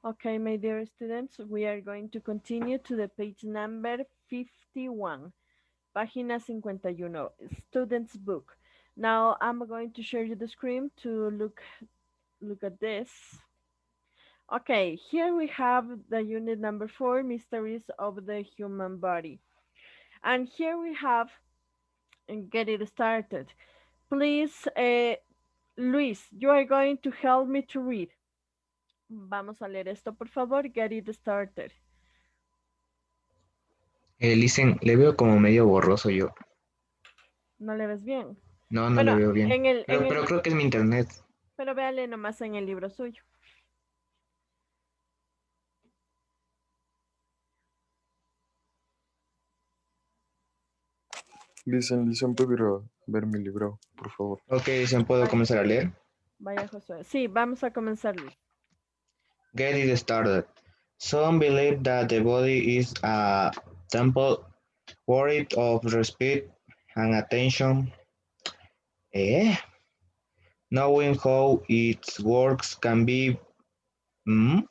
Okay, my dear students, we are going to continue to the page number 51, página 51, student's book. Now I'm going to share you the screen to look at this. Okay, here we have the unit number 4, mysteries of the human body. And here we have, and get it started. Please, Luis, you are going to help me to read. Vamos a leer esto, por favor. Get it started. Listen, le veo como medio borroso yo. ¿No le ves bien? No, no le Bueno, veo bien. en el, en Pero el, creo que es mi internet. pero véale nomás en el libro suyo. Listen, ¿puedo ver mi libro, por favor? Ok, ¿se puedo Vaya, comenzar a leer? vaya, Josué. Sí, vamos a comenzar, Luis. Get it started. Some believe that the body is a temple worthy of respect and attention. Eh? Knowing how it works can be... ¿Mm?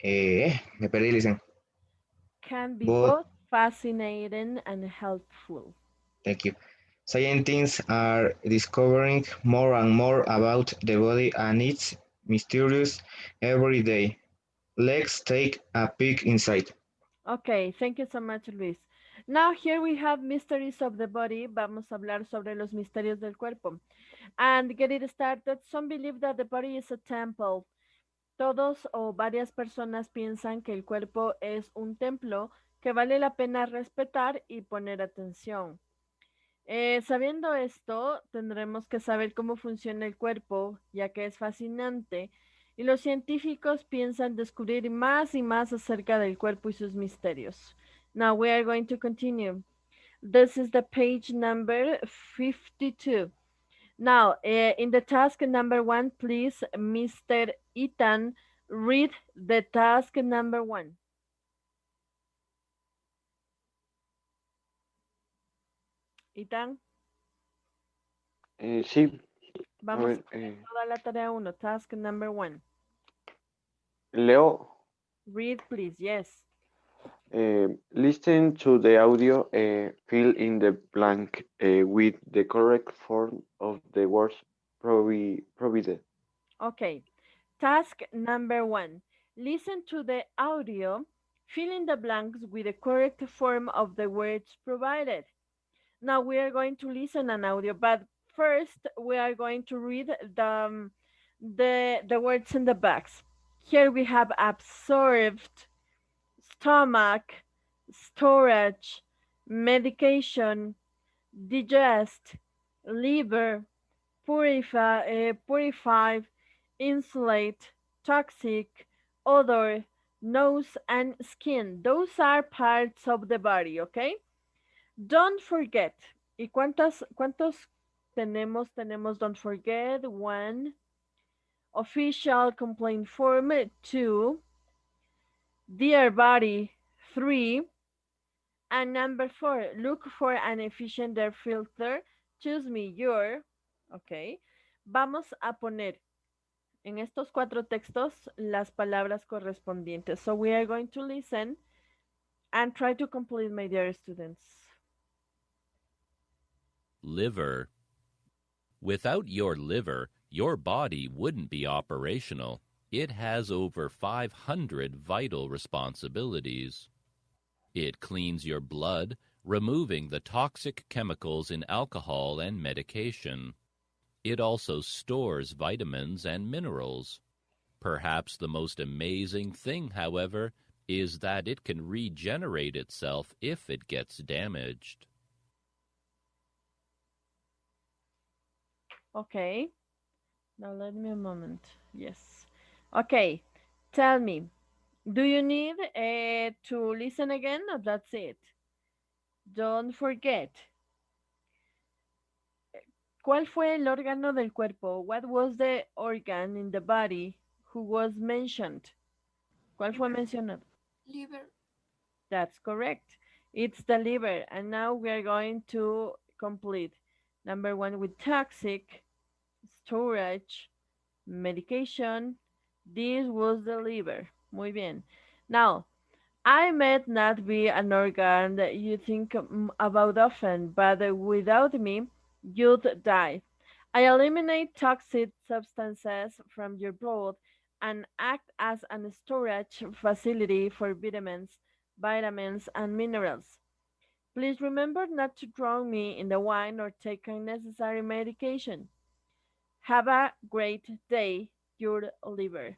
Me perdí, listen. Can be But, both fascinating and helpful. thank you. Scientists are discovering more and more about the body and its mysterious every day. Let's take a peek inside. Okay, thank you so much, Luis. Now here we have mysteries of the body. Vamos a hablar sobre los misterios del cuerpo. And get it started. Some believe that the body is a temple. Todos o varias personas piensan que el cuerpo es un templo que vale la pena respetar y poner atención. Sabiendo esto, tendremos que saber cómo funciona el cuerpo, ya que es fascinante, y los científicos piensan descubrir más y más acerca del cuerpo y sus misterios. Now we are going to continue. This is the page number 52. Now, in the task number 1, please, Mr. Ethan, read the task number 1. Ethan, Sí, a vamos ver, a hacer toda la tarea 1, task number 1. Leo, Read, please, yes. listen to the audio, fill in the blank with the correct form of the words provided. Okay. Task number 1. Listen to the audio. Fill in the blanks with the correct form of the words provided. Now we are going to listen an audio, but first we are going to read the words in the box. Here we have absorbed, stomach, storage, medication, digest, liver, purify, insulate, toxic, odor, nose, and skin. Those are parts of the body, okay? Don't forget. ¿Y cuántos tenemos? Tenemos don't forget, one. Official complaint form, two. Dear body, three. And number four, look for an efficient air filter. Choose me your. Ok. Vamos a poner en estos 4 textos las palabras correspondientes. So we are going to listen and try to complete, my dear students. Liver. Without your liver, your body wouldn't be operational. It has over 500 vital responsibilities. It cleans your blood, removing the toxic chemicals in alcohol and medication. It also stores vitamins and minerals. Perhaps the most amazing thing, however, is that it can regenerate itself if it gets damaged. Okay. Now let me a moment. Yes. Okay. Tell me, do you need to listen again or that's it? Don't forget. ¿Cuál fue el órgano del cuerpo? What was the organ in the body who was mentioned? ¿Cuál fue mencionado? Liver. That's correct. It's the liver. And now we are going to complete. Number 1 with toxic, storage, medication, This was the liver. Muy bien. Now, I might not be an organ that you think about often, but without me, you'd die. I eliminate toxic substances from your blood and act as a storage facility for vitamins, and minerals. Please remember not to drown me in the wine or take unnecessary medication. Have a great day, your liver.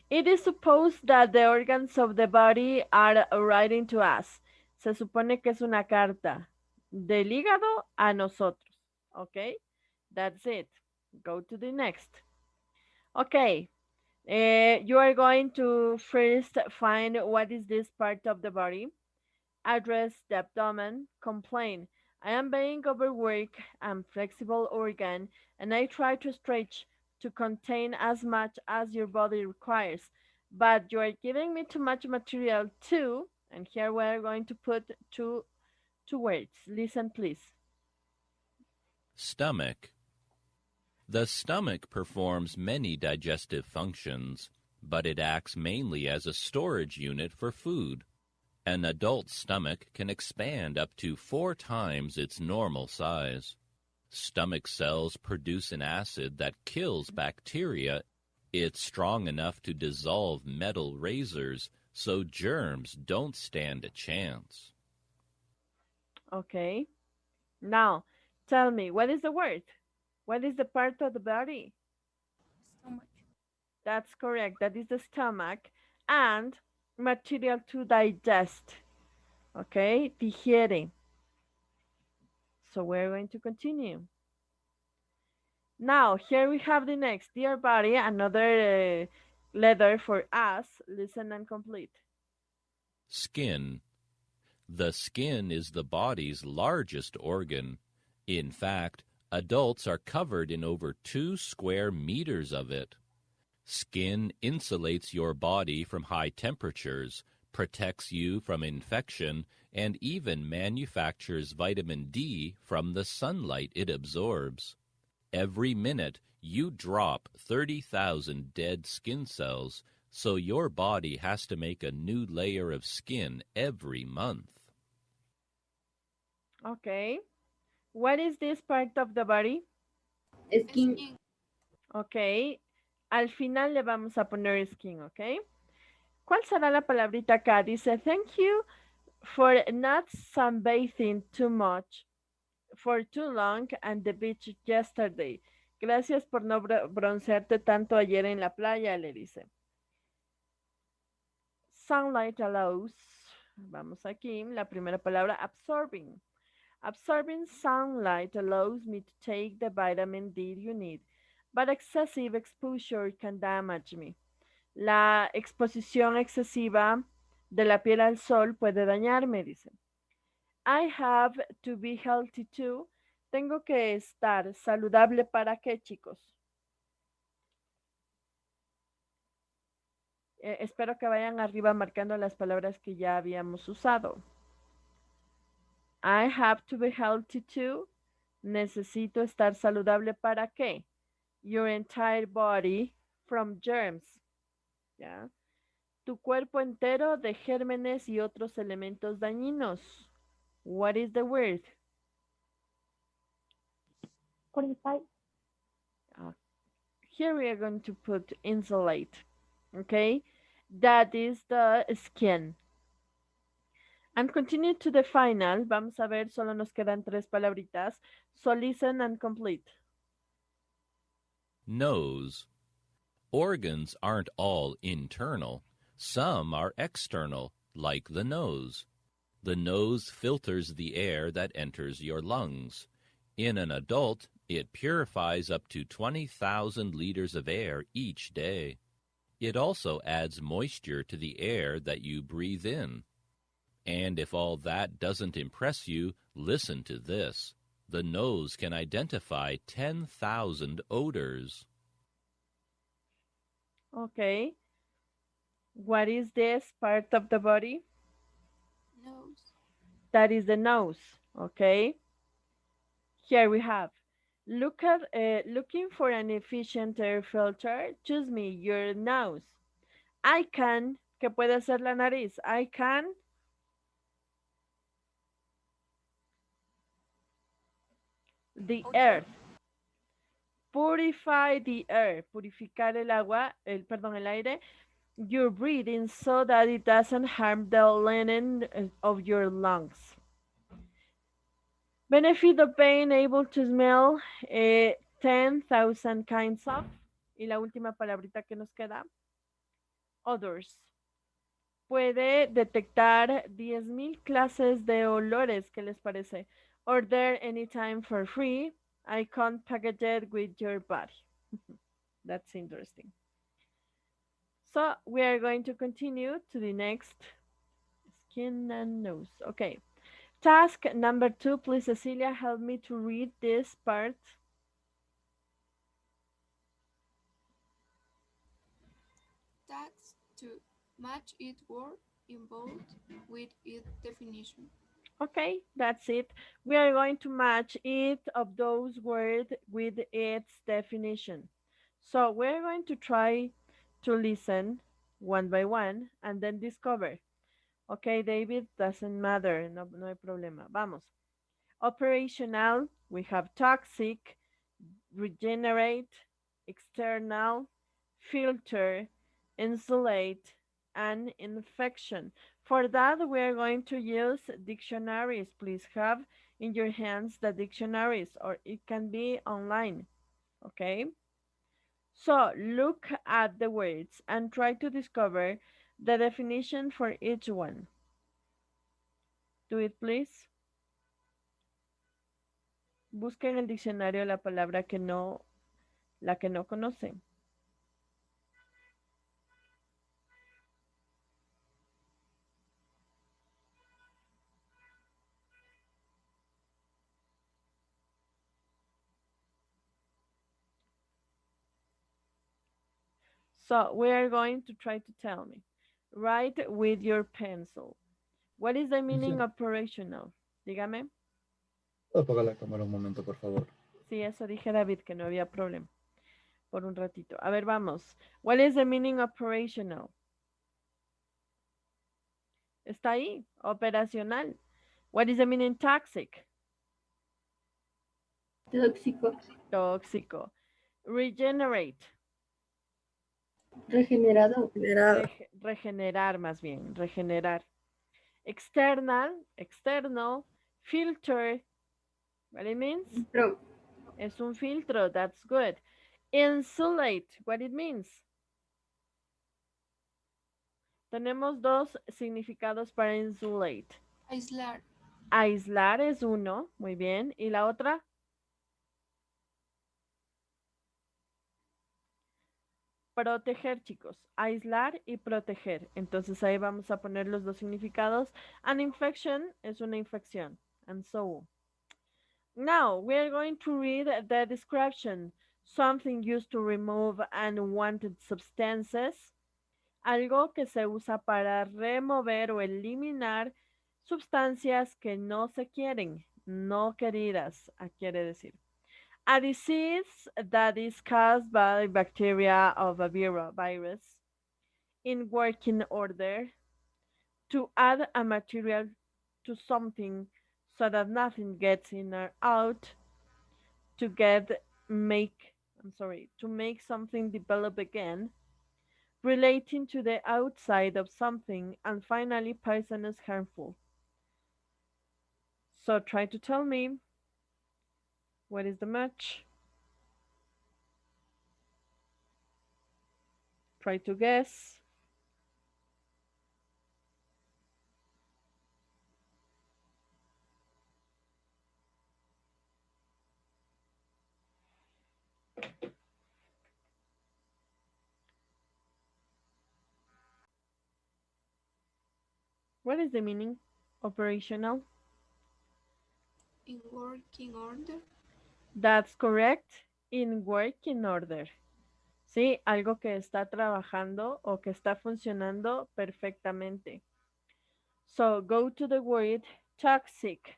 It is supposed that the organs of the body are writing to us. Se supone que es una carta del hígado a nosotros. Okay? That's it. Go to the next. Okay. You are going to first find what is this part of the body, address the abdomen, complain. I am being overworked and flexible organ, and I try to stretch to contain as much as your body requires. But you are giving me too much material too, and here we are going to put two words. Listen, please. Stomach. The stomach performs many digestive functions, but it acts mainly as a storage unit for food. An adult stomach can expand up to 4 times its normal size. Stomach cells produce an acid that kills bacteria. It's strong enough to dissolve metal razors, so germs don't stand a chance. Okay. Now, tell me, what is the word? What is the part of the body? Stomach. That's correct. That is the stomach and material to digest. Okay, digiere. So we're going to continue. Now, here we have the next. Dear body, another letter for us. Listen and complete. Skin. The skin is the body's largest organ. In fact, adults are covered in over 2 square meters of it. Skin insulates your body from high temperatures, protects you from infection, and even manufactures vitamin D from the sunlight it absorbs. Every minute, you drop 30,000 dead skin cells, so your body has to make a new layer of skin every month. Okay. What is this part of the body? Skin. Ok. Al final le vamos a poner skin, ok. ¿Cuál será la palabrita acá? Dice, thank you for not sunbathing too much for too long and the beach yesterday. Gracias por no broncearte tanto ayer en la playa, le dice. Sunlight allows, vamos aquí, la primera palabra, absorbing. Absorbing sunlight allows me to take the vitamin D you need, but excessive exposure can damage me. La exposición excesiva de la piel al sol puede dañarme, dice. I have to be healthy too. Tengo que estar saludable para qué, chicos. Espero que vayan arriba marcando las palabras que ya habíamos usado. I have to be healthy too. Necesito estar saludable para qué? Your entire body from germs. ¿Ya? Tu cuerpo entero de gérmenes y otros elementos dañinos. What is the word? Purify. Here we are going to put insulate. Okay? That is the skin. And continue to the final. Vamos a ver, solo nos quedan 3 palabritas. So listen and complete. Nose. Organs aren't all internal. Some are external, like the nose. The nose filters the air that enters your lungs. In an adult, it purifies up to 20,000 liters of air each day. It also adds moisture to the air that you breathe in. And if all that doesn't impress you, listen to this. The nose can identify 10,000 odors. Okay. What is this part of the body? Nose. That is the nose. Okay. Here we have. Looking for an efficient air filter, choose me, your nose. I can, que puede ser la nariz. I can, the earth. Purify the air, purificar el agua, perdón, el aire, you're breathing so that it doesn't harm the lining of your lungs. Benefit of being able to smell 10,000 kinds of. Y la última palabrita que nos queda, odors. Puede detectar 10,000 clases de olores. ¿Qué les parece? Order anytime for free. I can't package it with your body. That's interesting. So we are going to continue to the next skin and nose. Okay. Task number 2, please, Cecilia, help me to read this part. Tags to match its word in bold with its definition. Okay, that's it. We are going to match each of those words with its definition. So we're going to try to listen one by one and then discover. Okay, David, doesn't matter, no hay problema. Vamos. Operational, we have toxic, regenerate, external, filter, insulate, and infection. For that, we are going to use dictionaries. Please have in your hands the dictionaries, or it can be online. Okay? So look at the words and try to discover the definition for each one. Do it, please. Busca en el diccionario la palabra la que no conoce. So we are going to try to tell me. Write with your pencil. What is the meaning Michelle, operational? Dígame. apaga la cámara un momento, por favor. Sí, eso dije David, que no había problema. Por un ratito. A ver, vamos. What is the meaning operational? Está ahí. Operacional. What is the meaning toxic? Tóxico. Tóxico. Regenerate. Regenerado. Regenerar más bien. Regenerar. External. External. Filter. What it means? Pro. Es un filtro. That's good. Insulate. What it means? Tenemos dos significados para insulate. Aislar. Aislar es uno, muy bien. ¿Y la otra? Proteger, chicos. Aislar y proteger. Entonces ahí vamos a poner los dos significados. An infection es una infección. And so. Now, we are going to read the description. Something used to remove unwanted substances. Algo que se usa para remover o eliminar sustancias que no se quieren, no queridas, quiere decir. A disease that is caused by bacteria of a virus in working order to add a material to something so that nothing gets in or out to make something develop again relating to the outside of something, and finally poisonous, harmful. So try to tell me what is the match. Try to guess. What is the meaning? Operational. In working order. That's correct. In working order. Sí, algo que está trabajando o que está funcionando perfectamente. So go to the word toxic.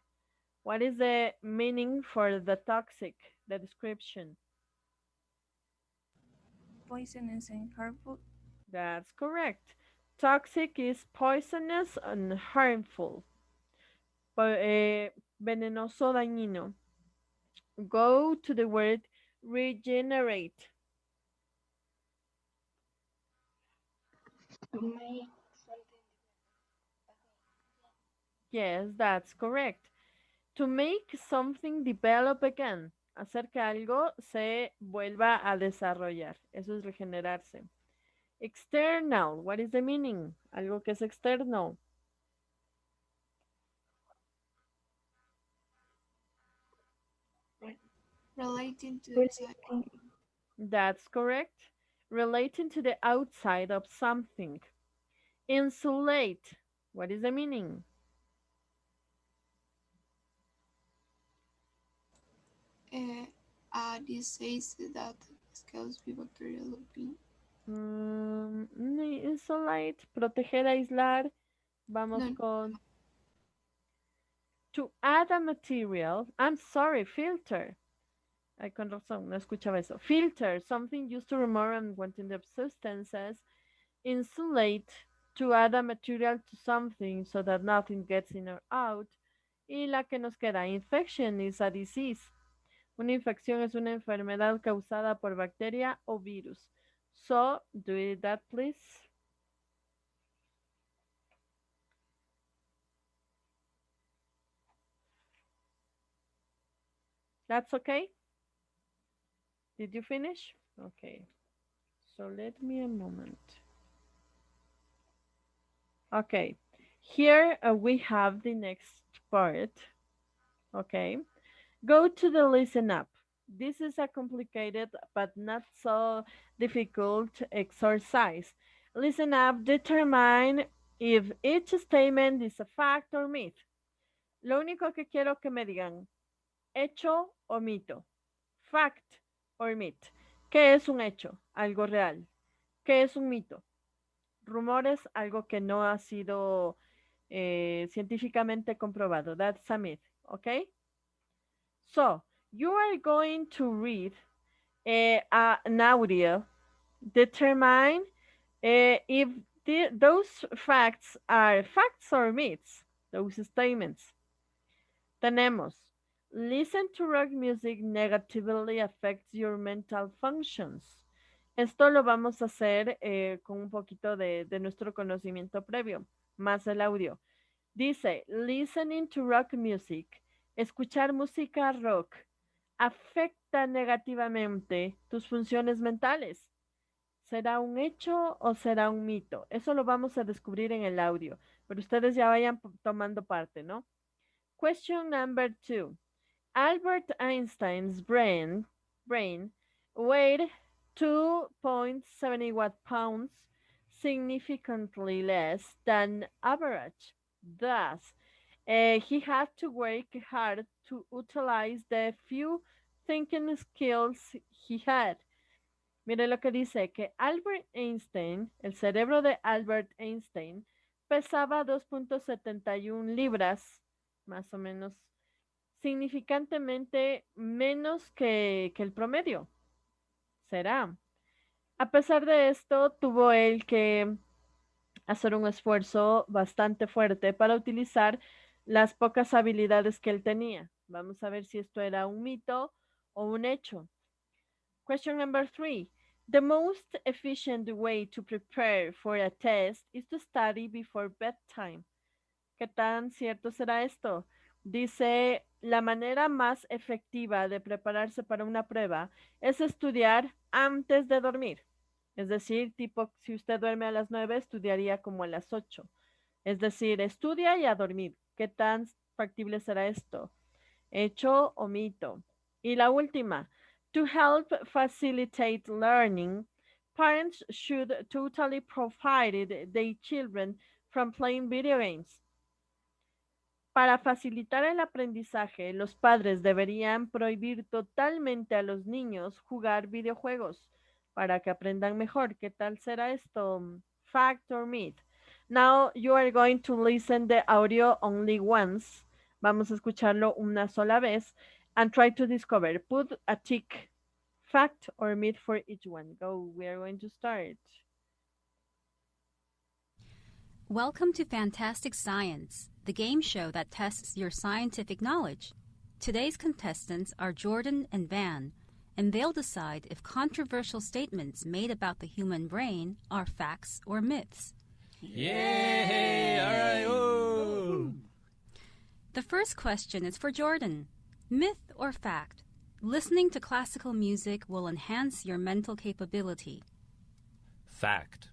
What is the meaning for the toxic? The description. Poisonous and harmful. That's correct. Toxic is poisonous and harmful. Venenoso, dañino. Go to the word regenerate. To make something. Yes, that's correct. To make something develop again. Hacer que algo se vuelva a desarrollar. Eso es regenerarse. External. What is the meaning? Algo que es externo. Relating to the outside. Relating. That's correct. Relating to the outside of something. Insulate. What is the meaning? This says that causes bacterial being. Insulate. Proteger, aislar. Vamos No, con to add a material. I'm sorry, filter. Ay, con razón, no escuchaba eso. Filter, something used to remove unwanted substances. Insulate, to add a material to something so that nothing gets in or out. Y la que nos queda, infection is a disease. Una infección es una enfermedad causada por bacteria o virus. So, do it that please. That's okay? Did you finish? Okay. So let me a moment. Okay. Here we have the next part. Okay. Go to the listen up. This is a complicated but not so difficult exercise. Listen up, determine if each statement is a fact or myth. Lo único que quiero que me digan, hecho o mito, fact or myth. ¿Qué es un hecho? Algo real. ¿Qué es un mito? Rumores, algo que no ha sido científicamente comprobado. That's a myth, okay? So, you are going to read an audio, determine if those facts are facts or myths, those statements. Tenemos, listen to rock music negatively affects your mental functions. Esto lo vamos a hacer con un poquito de nuestro conocimiento previo, más el audio. Dice, listening to rock music, escuchar música rock, afecta negativamente tus funciones mentales. ¿Será un hecho o será un mito? Eso lo vamos a descubrir en el audio, pero ustedes ya vayan tomando parte, ¿no? Question number 2. Albert Einstein's brain weighed 2.71 pounds, significantly less than average. Thus, he had to work hard to utilize the few thinking skills he had. Mire lo que dice, que Albert Einstein, el cerebro de Albert Einstein, pesaba 2.71 libras, más o menos, significantemente menos que el promedio. Será. A pesar de esto, tuvo él que hacer un esfuerzo bastante fuerte para utilizar las pocas habilidades que él tenía. Vamos a ver si esto era un mito o un hecho. Question number 3. The most efficient way to prepare for a test is to study before bedtime. ¿Qué tan cierto será esto? Dice, la manera más efectiva de prepararse para una prueba es estudiar antes de dormir. Es decir, tipo, si usted duerme a las 9, estudiaría como a las 8. Es decir, estudia y a dormir. ¿Qué tan factible será esto? ¿Hecho o mito? Y la última, to help facilitate learning, parents should totally provide their children from playing video games. Para facilitar el aprendizaje, los padres deberían prohibir totalmente a los niños jugar videojuegos para que aprendan mejor. ¿Qué tal será esto? Fact or myth? Now you are going to listen the audio only once. Vamos a escucharlo una sola vez. and try to discover. Put a tick, fact or myth for each one. Go. We are going to start. Welcome to Fantastic Science, the game show that tests your scientific knowledge. Today's contestants are Jordan and Van, and they'll decide if controversial statements made about the human brain are facts or myths. Yay! All right. Oh. The first question is for Jordan. Myth or fact? Listening to classical music will enhance your mental capability. Fact.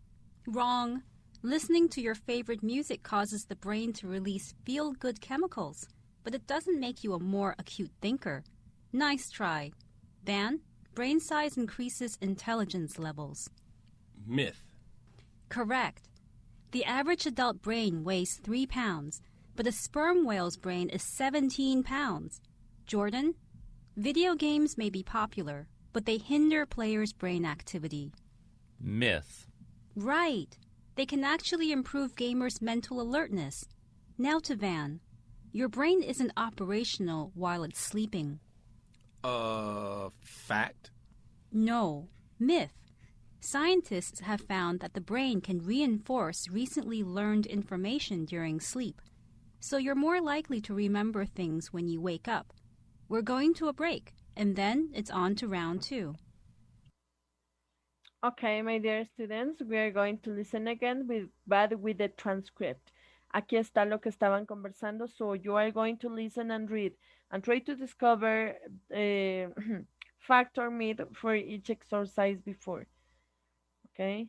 Wrong. Listening to your favorite music causes the brain to release feel-good chemicals, but it doesn't make you a more acute thinker. Nice try. Van, brain size increases intelligence levels. Myth. Correct. The average adult brain weighs 3 pounds, but a sperm whale's brain is 17 pounds. Jordan, video games may be popular, but they hinder players' brain activity. Myth. Right. They can actually improve gamers' mental alertness. Now to Van. Your brain isn't operational while it's sleeping. Fact. No. Myth. Scientists have found that the brain can reinforce recently learned information during sleep, so you're more likely to remember things when you wake up. We're going to a break, and then it's on to round 2. Okay, my dear students, we are going to listen again but with the transcript. Aquí está lo que estaban conversando, so you are going to listen and read and try to discover fact or myth for each exercise before. Okay?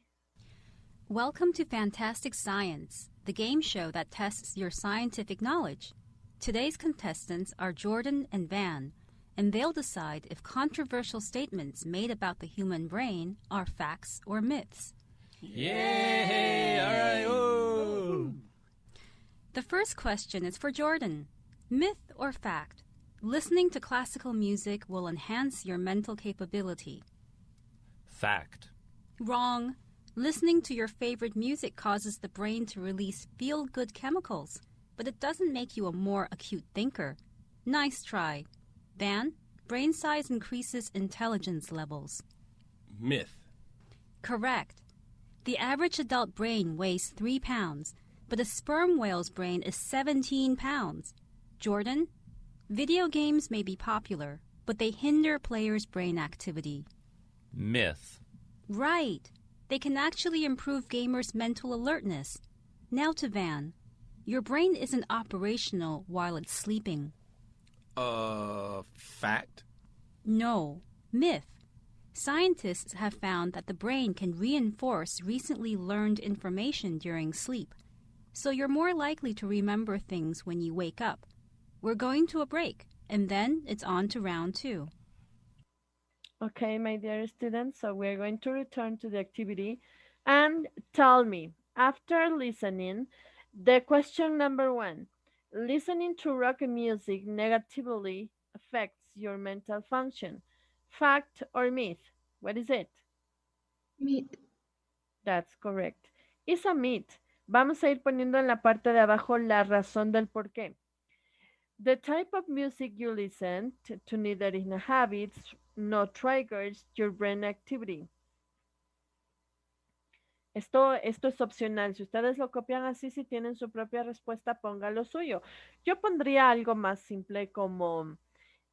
Welcome to Fantastic Science, the game show that tests your scientific knowledge. Today's contestants are Jordan and Van, and they'll decide if controversial statements made about the human brain are facts or myths. Yay! All right. Oh. The first question is for Jordan. Myth or fact? Listening to classical music will enhance your mental capability. Fact. Wrong. Listening to your favorite music causes the brain to release feel-good chemicals, but it doesn't make you a more acute thinker. Nice try. Van, brain size increases intelligence levels. Myth. Correct. The average adult brain weighs 3 pounds, but a sperm whale's brain is 17 pounds. Jordan, video games may be popular, but they hinder players' brain activity. Myth. Right. They can actually improve gamers' mental alertness. Now to Van. Your brain isn't operational while it's sleeping. Fact. No. Myth. Scientists have found that the brain can reinforce recently learned information during sleep, so you're more likely to remember things when you wake up. We're going to a break, and then it's on to round 2. Okay, my dear students, so we're going to return to the activity and tell me, after listening, the question number 1, listening to rock music negatively affects your mental function. Fact or myth? What is it? Myth. That's correct. It's a myth. Vamos a ir poniendo en la parte de abajo la razón del por qué. The type of music you listen to neither inhabits nor triggers your brain activity. Esto es opcional. Si ustedes lo copian así, si tienen su propia respuesta, pongan lo suyo. Yo pondría algo más simple como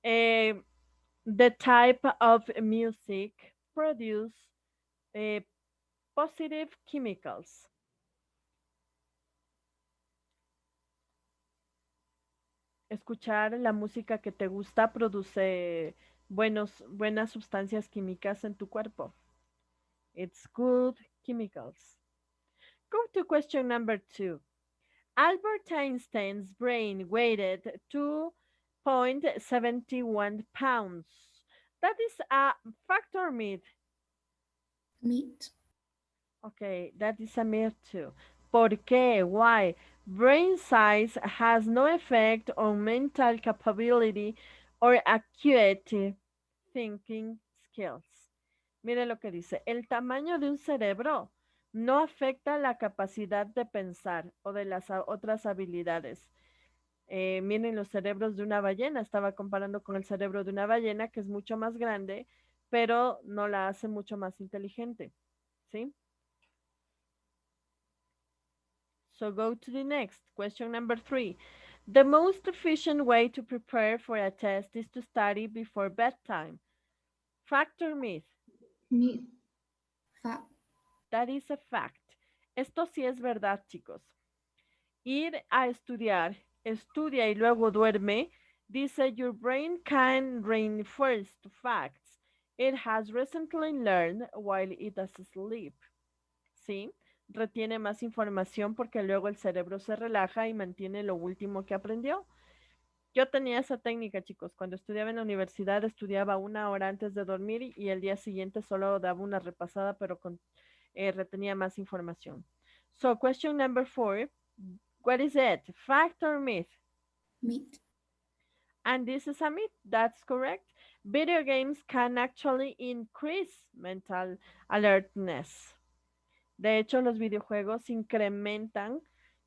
the type of music produce positive chemicals. Escuchar la música que te gusta produce buenas sustancias químicas en tu cuerpo. It's good chemicals. Go to question number 2. Albert Einstein's brain weighed 2.71 pounds. That is a fact or myth? Myth. Okay, that is a myth too. ¿Por qué? Why? Brain size has no effect on mental capability or acute thinking skills. Mire lo que dice. El tamaño de un cerebro no afecta la capacidad de pensar o de las otras habilidades. Miren los cerebros de una ballena, estaba comparando con el cerebro de una ballena, que es mucho más grande, pero no la hace mucho más inteligente, ¿sí? So go to the next. Question number 3. The most efficient way to prepare for a test is to study before bedtime. Fact or myth? Myth. Fact. That is a fact. Esto sí es verdad, chicos. Ir a estudiar, estudia y luego duerme, dice your brain can reinforce the facts it has recently learned while it is asleep. ¿Sí? Retiene más información porque luego el cerebro se relaja y mantiene lo último que aprendió. Yo tenía esa técnica, chicos. Cuando estudiaba en la universidad, estudiaba una hora antes de dormir y el día siguiente solo daba una repasada, pero retenía más información. So, question number 4. What is it? Fact or myth? Myth. And this is a myth. That's correct. Video games can actually increase mental alertness. De hecho, los videojuegos incrementan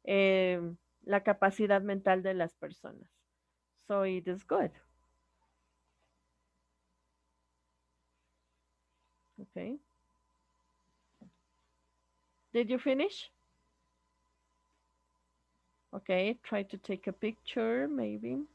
eh, la capacidad mental de las personas. So it is good. Okay. Did you finish? Okay, try to take a picture, maybe.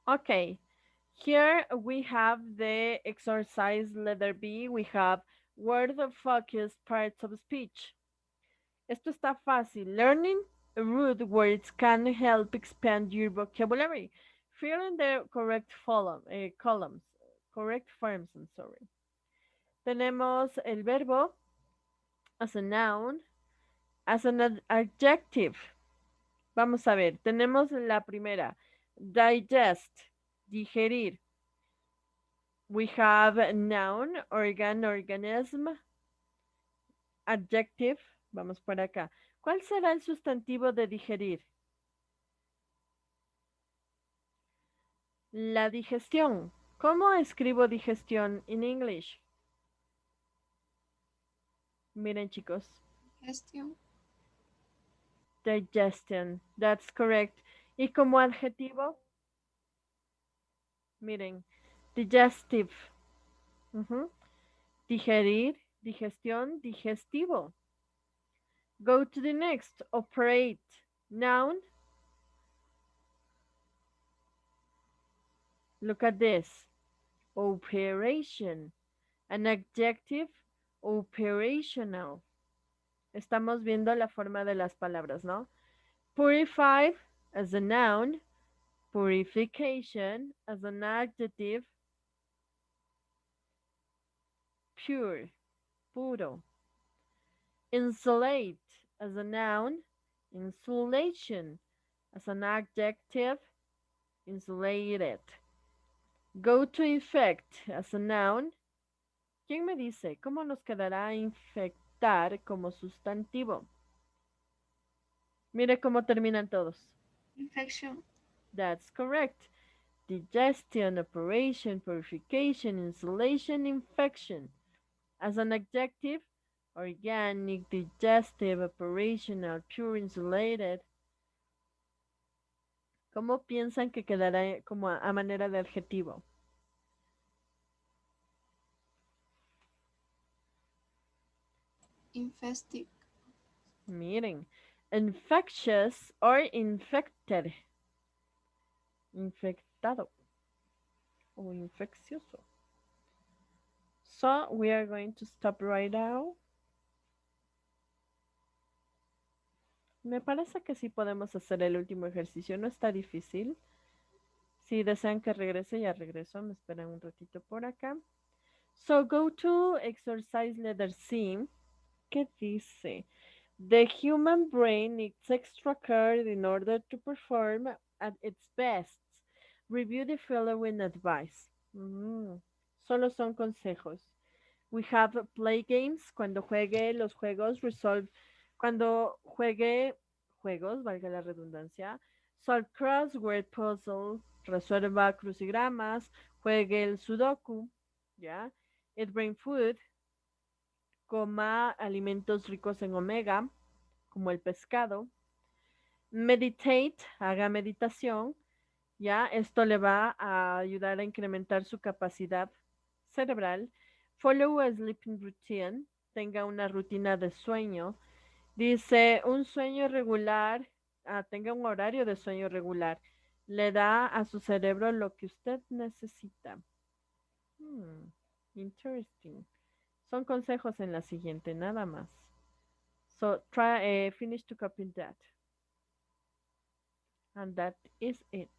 Okay, here we have the exercise letter B. We have word focus parts of speech. Esto está fácil. Learning root words can help expand your vocabulary. Fill in the correct columns, correct forms, I'm sorry. Tenemos el verbo as a noun, as an adjective. Vamos a ver, tenemos la primera, digest, digerir. We have noun, organ, organism, adjective. Vamos por acá. ¿Cuál será el sustantivo de digerir? La digestión. ¿Cómo escribo digestión en English? Miren, chicos. Digestion. Digestion. That's correct. Y como adjetivo, miren, digestive. Digerir, digestión, digestivo. Go to the next. Operate. Noun. Look at this. Operation. An adjective. Operational. Estamos viendo la forma de las palabras, ¿no? Purify as a noun. Purification as an adjective. Pure. Puro. Insulate as a noun. Insulation as an adjective. Insulated. Go to infect as a noun. ¿Quién me dice cómo nos quedará infectar como sustantivo? Mire cómo terminan todos. Infection. That's correct. Digestion, operation, purification, insulation, infection. As an adjective, organic, digestive, operational, pure, insulated. ¿Cómo piensan que quedará como a manera de adjetivo? Infestic. Miren, infectious or infected. Infectado o infeccioso. So we are going to stop right now. Me parece que sí podemos hacer el último ejercicio, no está difícil. Si desean que regrese, ya regreso. Me esperan un ratito por acá. So go to exercise letter C. ¿Qué dice? The human brain needs extra care in order to perform at its best. Review the following advice. Mm, Solo son consejos. We have play games. Cuando juegue los juegos, cuando juegue juegos, valga la redundancia, solve crossword puzzle, resuelva crucigramas, juegue el sudoku, ¿ya? Eat brain food, coma alimentos ricos en omega, como el pescado. Meditate, haga meditación, ¿ya? Esto le va a ayudar a incrementar su capacidad cerebral. Follow a sleeping routine, tenga una rutina de sueño. Dice, un sueño regular, tenga un horario de sueño regular. Le da a su cerebro lo que usted necesita. Interesting. Son consejos en la siguiente, nada más. So try finish to copy that. And that is it.